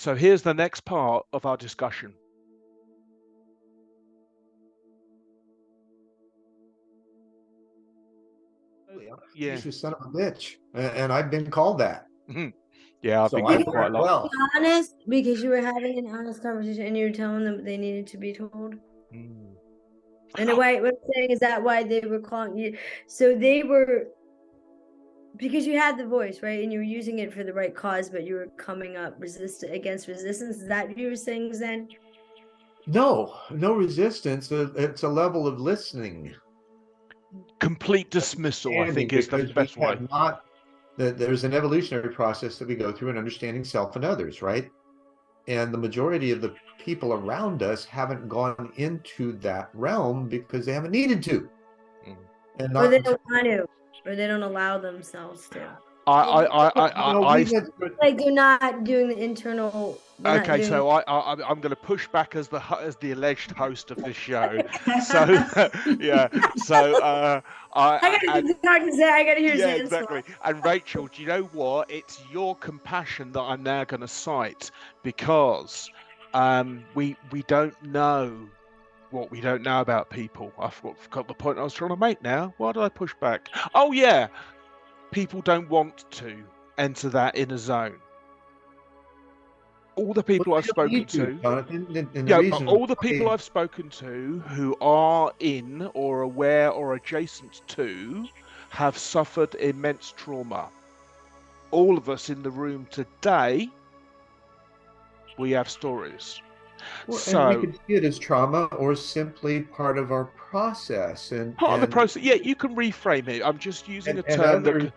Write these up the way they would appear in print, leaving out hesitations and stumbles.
So here's the next part of our discussion. Yeah. He's a son of a bitch, and I've been called that. Yeah, I've So been I getting quite a lot. well. Honest, because you were having an honest conversation and you were telling them they needed to be told. In a way, what I'm saying is that why they were calling you. So they were, because you had the voice, right? And you were using it for the right cause, but you were coming up against resistance. Is that what you were saying, Zen? No resistance. It's a level of listening. Complete dismissal, I think, is the best way. There's an evolutionary process that we go through in understanding self and others, right? And the majority of the people around us haven't gone into that realm because they haven't needed to. And or they don't want to, or they don't allow themselves to. Like they're not doing the internal. Okay, so I'm going to push back as the alleged host of this show. So yeah, so I gotta hear. Yeah, exactly. And Rachel, do you know what? It's your compassion that I'm now going to cite, because we don't know what we don't know about people. I forgot the point I was trying to make now. Why did I push back? Oh yeah, people don't want to enter that inner zone. All the people I've spoken to, all the people I've spoken to who are in or aware or adjacent to have suffered immense trauma. All of us in the room today, we have stories. And we could see it as trauma or simply part of our process. And part of the process. Yeah, you can reframe it. I'm just using a term.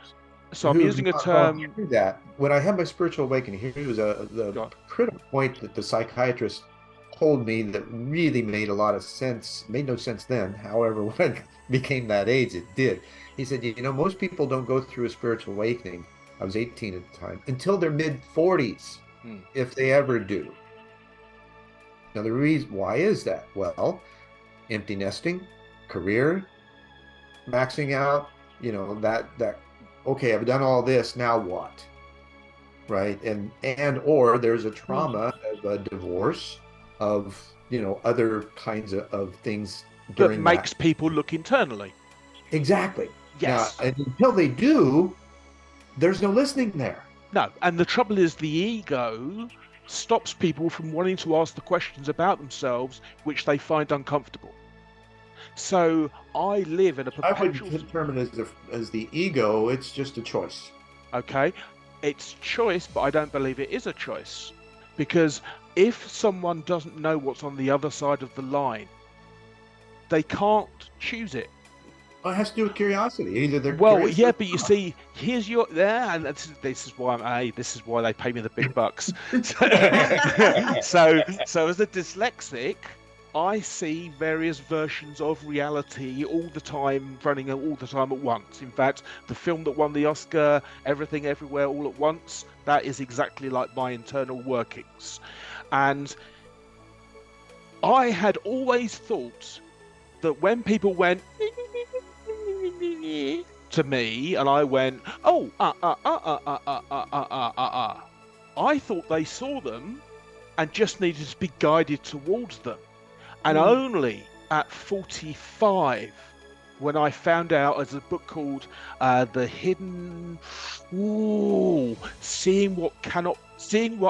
So I'm using a term that when I had my spiritual awakening, here was the critical point that the psychiatrist told me that really made a lot of sense. Made no sense then. However, when I became that age, it did. He said, most people don't go through a spiritual awakening. I was 18 at the time, until their mid-40s, if they ever do. Now, the reason why is that? Well, empty nesting, career, maxing out, that okay, I've done all this, now what? Right? Or there's a trauma of a divorce, of other kinds of things that makes people look internally. Exactly. Yes. Now, and until they do, there's no listening there. No, and the trouble is the ego stops people from wanting to ask the questions about themselves which they find uncomfortable. So I live in a perpetual... I would determine as the ego, it's just a choice. Okay, it's choice, but I don't believe it is a choice. Because if someone doesn't know what's on the other side of the line, they can't choose it. Well, it has to do with curiosity. Either they're yeah, but you see, here's your and this is why this is why they pay me the big bucks. So as a dyslexic, I see various versions of reality all the time, running all the time at once. In fact, the film that won the Oscar, Everything Everywhere All at Once, that is exactly like my internal workings. And I had always thought that when people went to me and I went, I thought they saw them and just needed to be guided towards them. And only at 45, when I found out, as a book called The Hidden, seeing what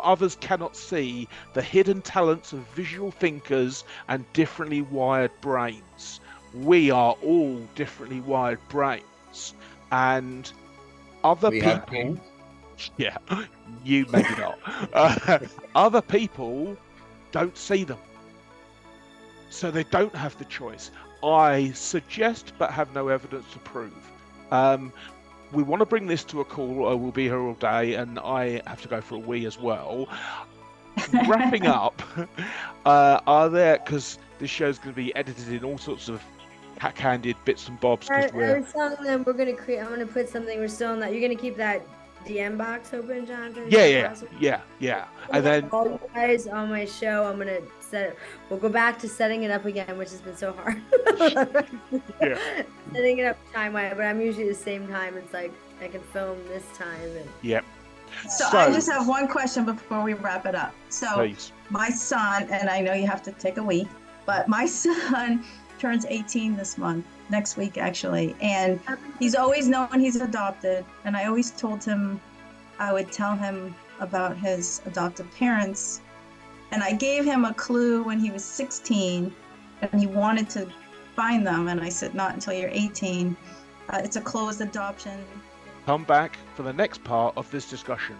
others cannot see, the hidden talents of visual thinkers and differently wired brains. We are all differently wired brains, and other people, yeah, you maybe not, other people don't see them. So they don't have the choice. I suggest, but have no evidence to prove. We want to bring this to a call. We'll be here all day, and I have to go for a wee as well. Wrapping up, are there, because this show's going to be edited in all sorts of hack-handed bits and bobs. I was telling them I'm going to put something. We're still in that. You're going to keep that DM box open, Jonathan? Yeah. And then all you guys on my show, I'm gonna we'll go back to setting it up again, which has been so hard. Setting it up time-wise, but I'm usually the same time. It's like I can film this time. And, So I just have one question before we wrap it up. So please. My son, and I know you have to take a week, but my son turns 18 next week actually. And he's always known he's adopted. And I always told him I would tell him about his adoptive parents. And I gave him a clue when he was 16 and he wanted to find them. And I said, not until you're 18. It's a closed adoption. Come back for the next part of this discussion.